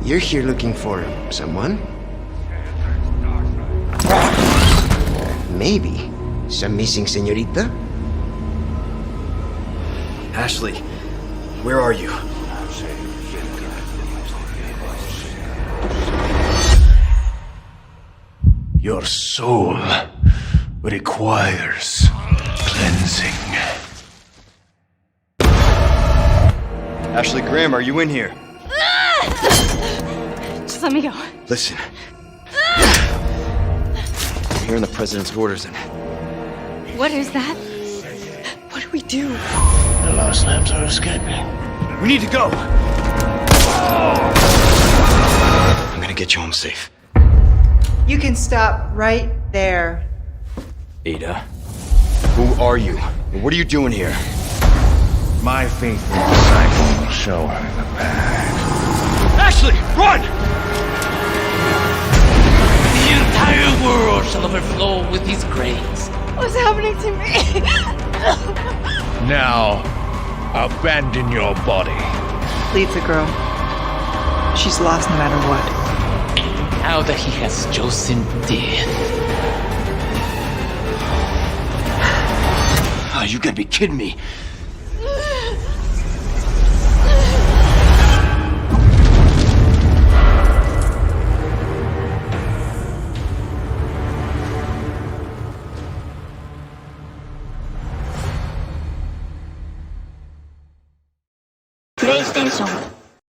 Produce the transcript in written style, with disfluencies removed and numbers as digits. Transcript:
You're here looking for someone? Maybe. Some missing señorita? Ashley, where are you? Your soul requires cleansing. Ashley Graham, are you in here? Just let me go. Listen. I'm hearing the president's orders and... What is that? What do we do? The last lambs are escaping. We need to go! I'm gonna get you home safe. You can stop right there. Ada, who are you? And what are you doing here? My faithful disciple will show her the path. Ashley, run! The entire world shall overflow with his grace. What's happening to me? Now, abandon your body. Leave the girl. She's lost no matter what. Now that he has chosen death. Oh, you gotta be kidding me. PlayStation